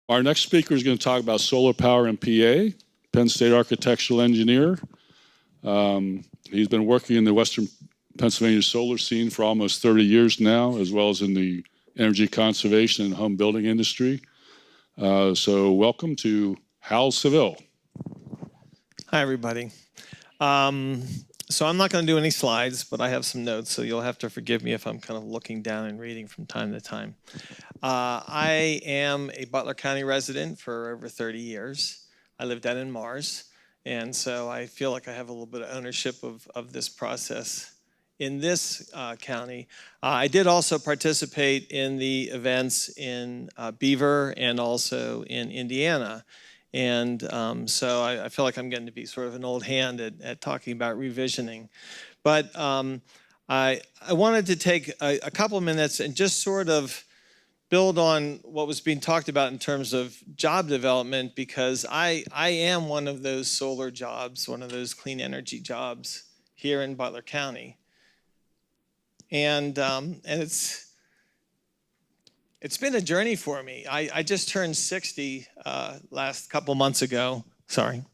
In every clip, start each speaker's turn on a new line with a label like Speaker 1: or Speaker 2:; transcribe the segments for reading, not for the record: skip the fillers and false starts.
Speaker 1: Our next speaker is going to talk about solar power in PA, Penn State architectural engineer. He's been working in the Western Pennsylvania solar scene for almost 30 years now, as well as in the energy conservation and home building industry. So welcome to Hal Saville.
Speaker 2: Hi, everybody. So I'm not going to do any slides, but I have some notes, so you'll have to forgive me if I'm kind of looking down and reading from time to time. I am a Butler County resident for over 30 years. I lived out in Mars, and so I feel like I have a little bit of ownership of this process in this county. I did also participate in the events in Beaver and also in Indiana. And so I feel like I'm getting to be sort of an old hand at talking about revisioning. But I wanted to take a couple of minutes and just sort of build on what was being talked about in terms of job development, because I am one of those solar jobs, one of those clean energy jobs here in Butler County. And it's been a journey for me. I just turned 60 last couple months ago. Sorry,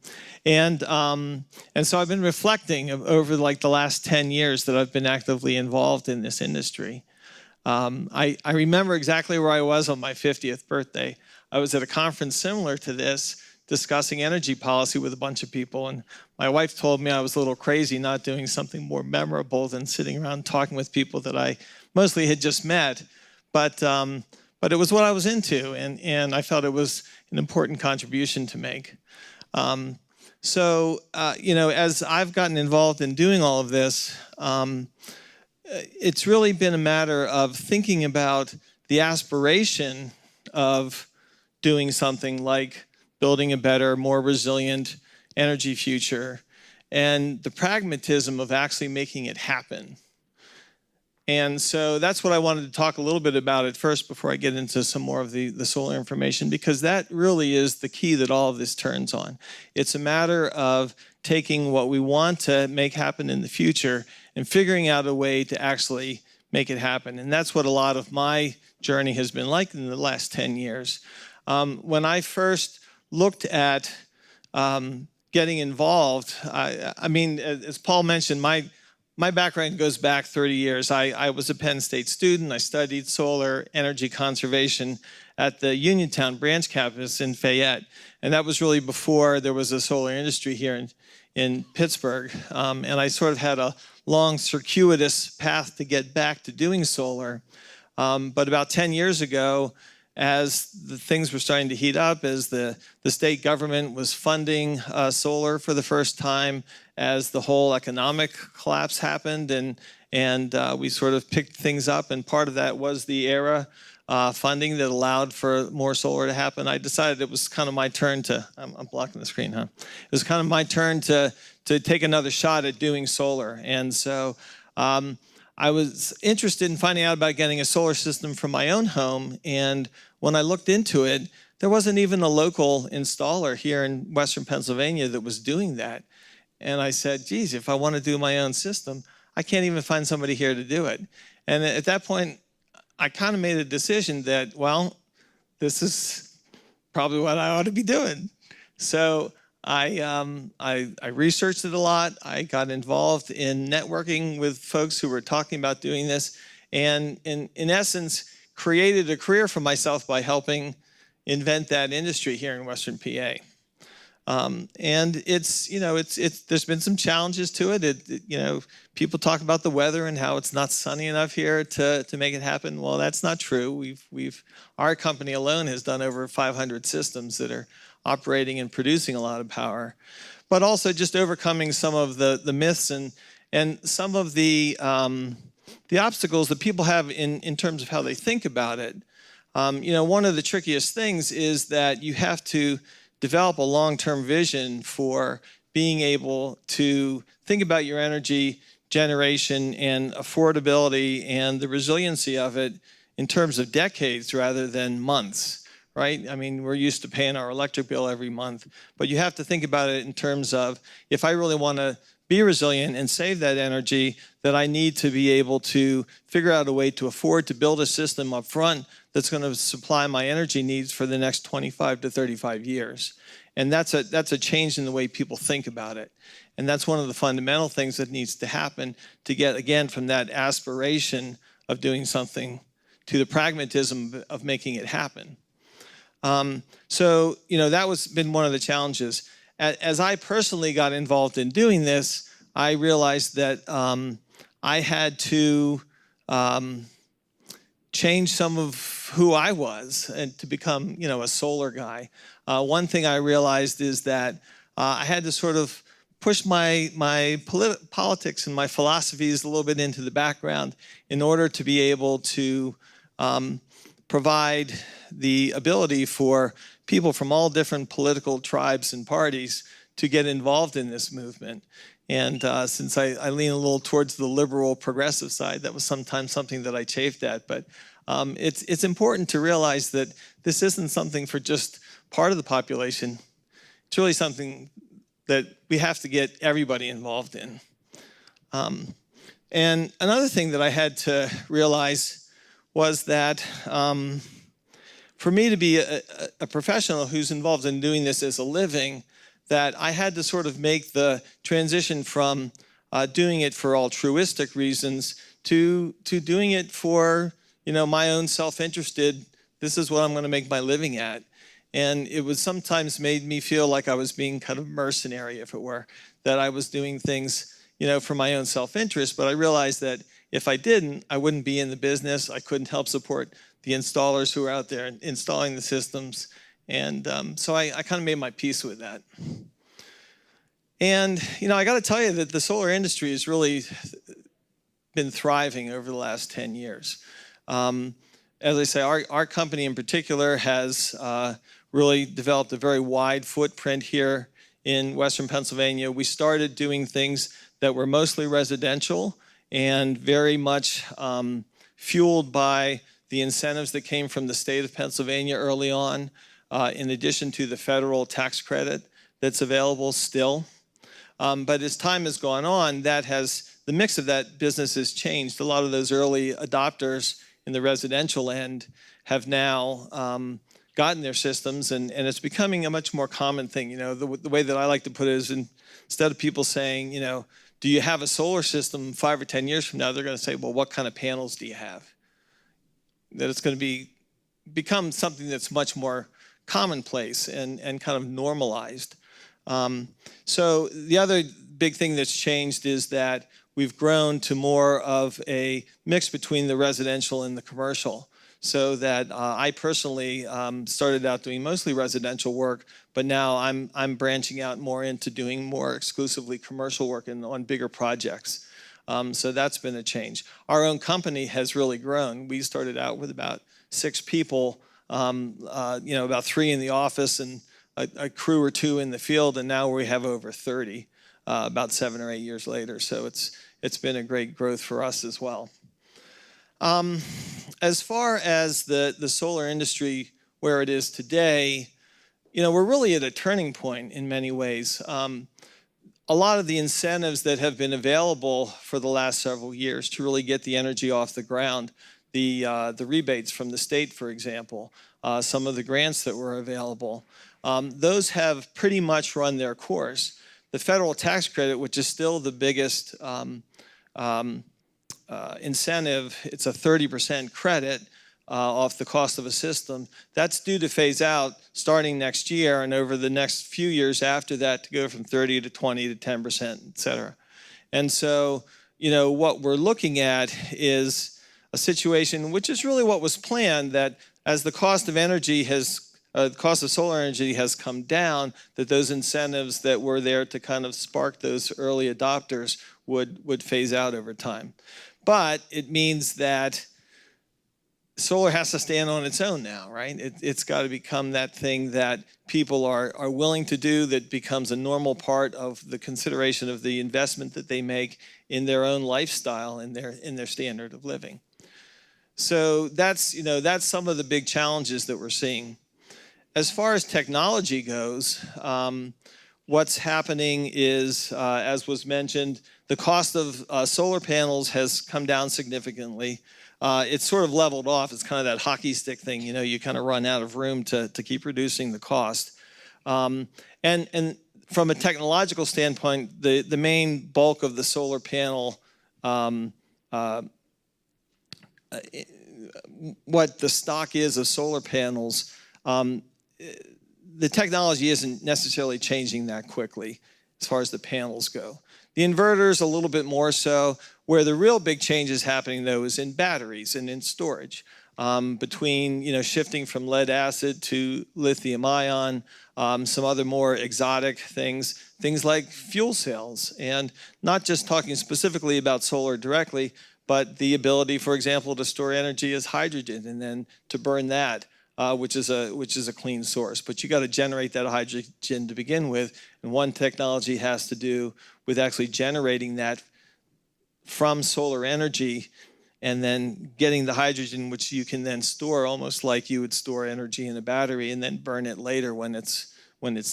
Speaker 2: and so I've been reflecting over like the last 10 years that I've been actively involved in this industry. I remember exactly where I was on my 50th birthday. I was at a conference similar to this, discussing energy policy with a bunch of people, and my wife told me I was a little crazy not doing something more memorable than sitting around talking with people that I mostly had just met. But it was what I was into, and I felt it was an important contribution to make. As I've gotten involved in doing all of this, it's really been a matter of thinking about the aspiration of doing something like building a better, more resilient energy future, and the pragmatism of actually making it happen. And so that's what I wanted to talk a little bit about at first before I get into some more of the solar information, because that really is the key that all of this turns on. It's a matter of taking what we want to make happen in the future and figuring out a way to actually make it happen. And that's what a lot of my journey has been like in the last 10 years. When I first looked at getting involved, I mean, as Paul mentioned, my background goes back 30 years. I was a Penn State student. I studied solar energy conservation at the Uniontown branch campus in Fayette. And that was really before there was a solar industry here in Pittsburgh. And I sort of had a long circuitous path to get back to doing solar. But about 10 years ago, as the things were starting to heat up, as the state government was funding solar for the first time, as the whole economic collapse happened, and we sort of picked things up, and part of that was the ERA funding that allowed for more solar to happen. I decided it was kind of my turn to, I'm blocking the screen, huh? It was kind of my turn to take another shot at doing solar. And so I was interested in finding out about getting a solar system for my own home, and when I looked into it, there wasn't even a local installer here in Western Pennsylvania that was doing that. And I said, geez, if I want to do my own system, I can't even find somebody here to do it. And at that point, I kind of made a decision that, well, this is probably what I ought to be doing. So I researched it a lot. I got involved in networking with folks who were talking about doing this, and in essence, created a career for myself by helping invent that industry here in Western PA. And there's been some challenges to it. People talk about the weather and how it's not sunny enough here to make it happen. Well, that's not true. Our company alone has done over 500 systems that are operating and producing a lot of power, but also just overcoming some of the myths and some of the obstacles that people have in terms of how they think about it. One of the trickiest things is that you have to develop a long-term vision for being able to think about your energy generation and affordability and the resiliency of it in terms of decades rather than months, right? I mean, we're used to paying our electric bill every month, but you have to think about it in terms of, if I really want to be resilient and save that energy, that I need to be able to figure out a way to afford to build a system up front that's going to supply my energy needs for the next 25 to 35 years. And that's a change in the way people think about it. And that's one of the fundamental things that needs to happen to get, again, from that aspiration of doing something to the pragmatism of making it happen. So, that was been one of the challenges. As I personally got involved in doing this, I realized that I had to change some of who I was and to become, a solar guy. One thing I realized is that I had to sort of push my politics and my philosophies a little bit into the background in order to be able to provide the ability for people from all different political tribes and parties to get involved in this movement. And since I lean a little towards the liberal progressive side, that was sometimes something that I chafed at. But it's important to realize that this isn't something for just part of the population. It's really something that we have to get everybody involved in. And another thing that I had to realize was that for me to be a professional who's involved in doing this as a living, that I had to sort of make the transition from doing it for altruistic reasons to doing it for, my own self-interested, this is what I'm going to make my living at. And it was sometimes made me feel like I was being kind of mercenary, if it were, that I was doing things, for my own self-interest. But I realized that if I didn't, I wouldn't be in the business. I couldn't help support the installers who are out there installing the systems. And so I kind of made my peace with that. And, I got to tell you that the solar industry has really been thriving over the last 10 years. As I say, our company in particular has really developed a very wide footprint here in Western Pennsylvania. We started doing things that were mostly residential and very much fueled by the incentives that came from the state of Pennsylvania early on, in addition to the federal tax credit that's available still. But as time has gone on, the mix of that business has changed. A lot of those early adopters in the residential end have now gotten their systems, and it's becoming a much more common thing. The way that I like to put it is, instead of people saying, do you have a solar system 5 or 10 years from now, they're going to say, well, what kind of panels do you have? That it's going to become something that's much more commonplace and kind of normalized. So the other big thing that's changed is that we've grown to more of a mix between the residential and the commercial. So that I personally started out doing mostly residential work, but now I'm branching out more into doing more exclusively commercial work on bigger projects. So that's been a change. Our own company has really grown. We started out with about 6 people, about 3 in the office and a crew or 2 in the field, and now we have over 30, about 7 or 8 years later. So it's been a great growth for us as well. As far as the solar industry where it is today, we're really at a turning point in many ways. A lot of the incentives that have been available for the last several years to really get the energy off the ground, the rebates from the state, for example, some of the grants that were available, those have pretty much run their course. The federal tax credit, which is still the biggest incentive, it's a 30% credit off the cost of a system. That's due to phase out starting next year, and over the next few years after that to go from 30 to 20 to 10%, et cetera. And so, what we're looking at is a situation which is really what was planned, that as the cost of energy the cost of solar energy has come down, that those incentives that were there to kind of spark those early adopters would phase out over time. But it means that solar has to stand on its own now, right? It's got to become that thing that people are willing to do, that becomes a normal part of the consideration of the investment that they make in their own lifestyle, in their standard of living. So that's some of the big challenges that we're seeing. As far as technology goes, one what's happening is, as was mentioned, the cost of solar panels has come down significantly. It's sort of leveled off. It's kind of that hockey stick thing. You know, you kind of run out of room to keep reducing the cost. And from a technological standpoint, the main bulk of the solar panel, what the stock is of solar panels, the technology isn't necessarily changing that quickly as far as the panels go. The inverters a little bit more so. Where the real big change is happening, though, is in batteries and in storage. Between, you know, shifting from lead acid to lithium ion, some other more exotic things like fuel cells, and not just talking specifically about solar directly, but the ability, for example, to store energy as hydrogen and then to burn that, which is a clean source. But you got to generate that hydrogen to begin with, and one technology has to do with actually generating that from solar energy and then getting the hydrogen, which you can then store almost like you would store energy in a battery and then burn it later when it's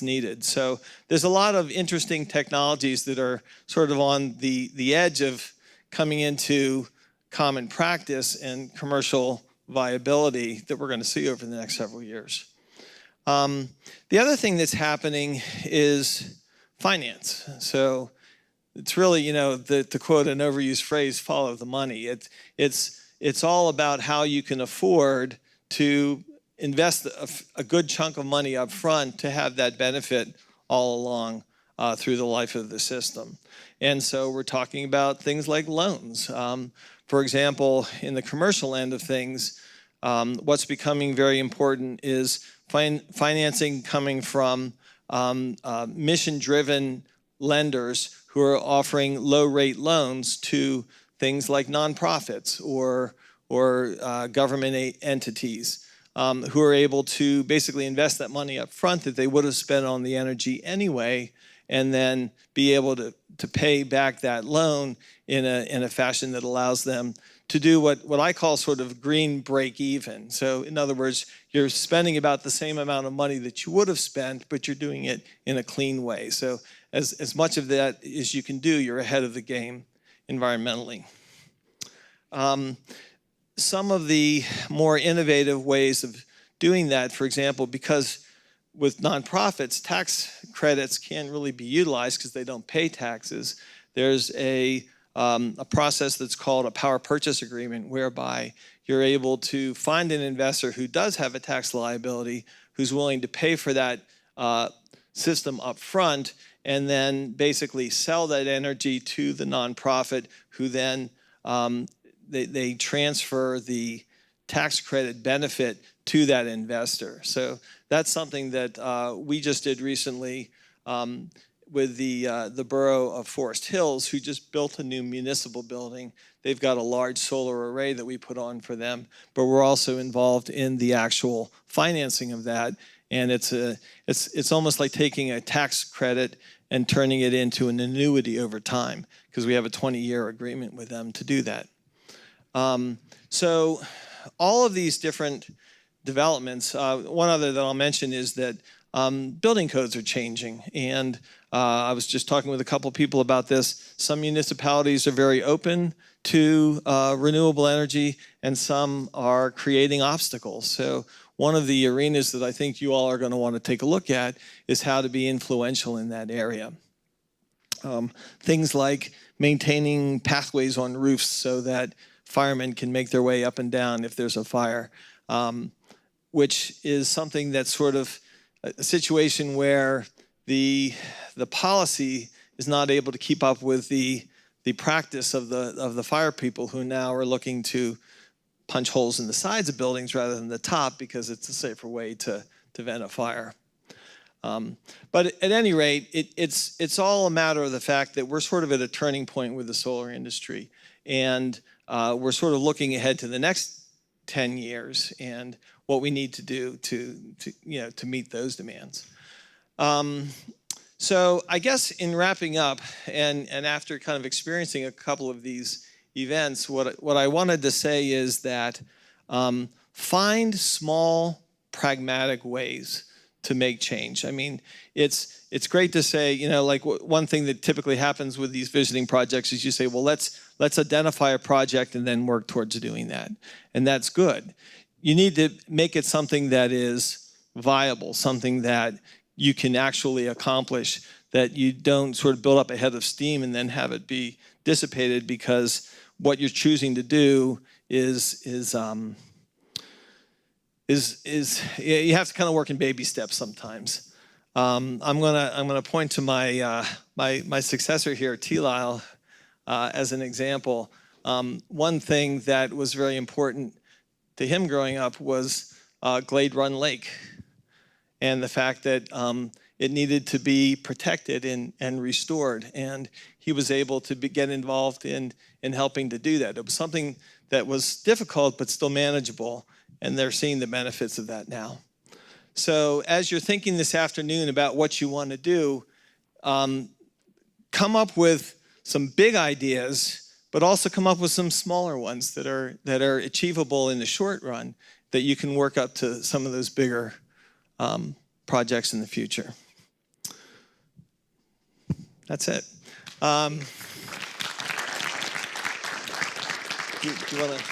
Speaker 2: needed. So there's a lot of interesting technologies that are sort of on the edge of coming into common practice and commercial viability that we're going to see over the next several years. The other thing that's happening is finance. So it's really, you know, to quote an overused phrase, follow the money. It's all about how you can afford to invest a good chunk of money up front to have that benefit all along through the life of the system. And so we're talking about things like loans. For example, in the commercial end of things, what's becoming very important is financing coming from mission-driven lenders who are offering low-rate loans to things like nonprofits or government entities who are able to basically invest that money up front that they would have spent on the energy anyway, and then be able to pay back that loan in a fashion that allows them to do what I call sort of green break even. So in other words, you're spending about the same amount of money that you would have spent, but you're doing it in a clean way. So as much of that as you can do, you're ahead of the game environmentally. Some of the more innovative ways of doing that, for example, because with nonprofits, tax credits can't really be utilized because they don't pay taxes. There's a process that's called a power purchase agreement, whereby you're able to find an investor who does have a tax liability, who's willing to pay for that system up front, and then basically sell that energy to the nonprofit, who then they transfer the tax credit benefit to that investor. So that's something that we just did recently with the borough of Forest Hills, who just built a new municipal building. They've got a large solar array that we put on for them, but we're also involved in the actual financing of that. And it's almost like taking a tax credit and turning it into an annuity over time, because we have a 20-year agreement with them to do that. So all of these different developments, one other that I'll mention is that building codes are changing. And I was just talking with a couple people about this. Some municipalities are very open to renewable energy, and some are creating obstacles. So one of the arenas that I think you all are going to want to take a look at is how to be influential in that area. Things like maintaining pathways on roofs so that firemen can make their way up and down if there's a fire, which is something that's sort of a situation where the policy is not able to keep up with the practice of the fire people, who now are looking to punch holes in the sides of buildings rather than the top, because it's a safer way to vent a fire. But at any rate, it's all a matter of the fact that we're sort of at a turning point with the solar industry, and we're sort of looking ahead to the next 10 years and what we need to do to meet those demands. So I guess in wrapping up, and after kind of experiencing a couple of these events, what I wanted to say is that find small, pragmatic ways to make change. I mean, it's great to say, you know, like one thing that typically happens with these visiting projects is you say, well, let's identify a project and then work towards doing that. And that's good. You need to make it something that is viable, something that you can actually accomplish, that you don't sort of build up a head of steam and then have it be dissipated because what you're choosing to do is you have to kind of work in baby steps sometimes. I'm gonna point to my my successor here, T-Lyle, as an example. One thing that was very important to him growing up was Glade Run Lake, and the fact that it needed to be protected and restored, and he was able to get involved in helping to do that. It was something that was difficult but still manageable, and they're seeing the benefits of that now. So as you're thinking this afternoon about what you want to do, come up with some big ideas, but also come up with some smaller ones that are achievable in the short run, that you can work up to some of those bigger projects in the future. That's it. Do you want to?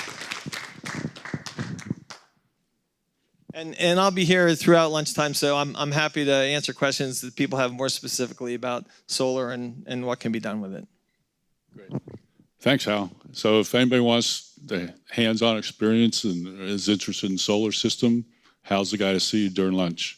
Speaker 2: And I'll be here throughout lunchtime, so I'm happy to answer questions that people have more specifically about solar and what can be done with it.
Speaker 1: Great. Thanks, Hal. So if anybody wants the hands-on experience and is interested in solar system, Hal's the guy to see during lunch.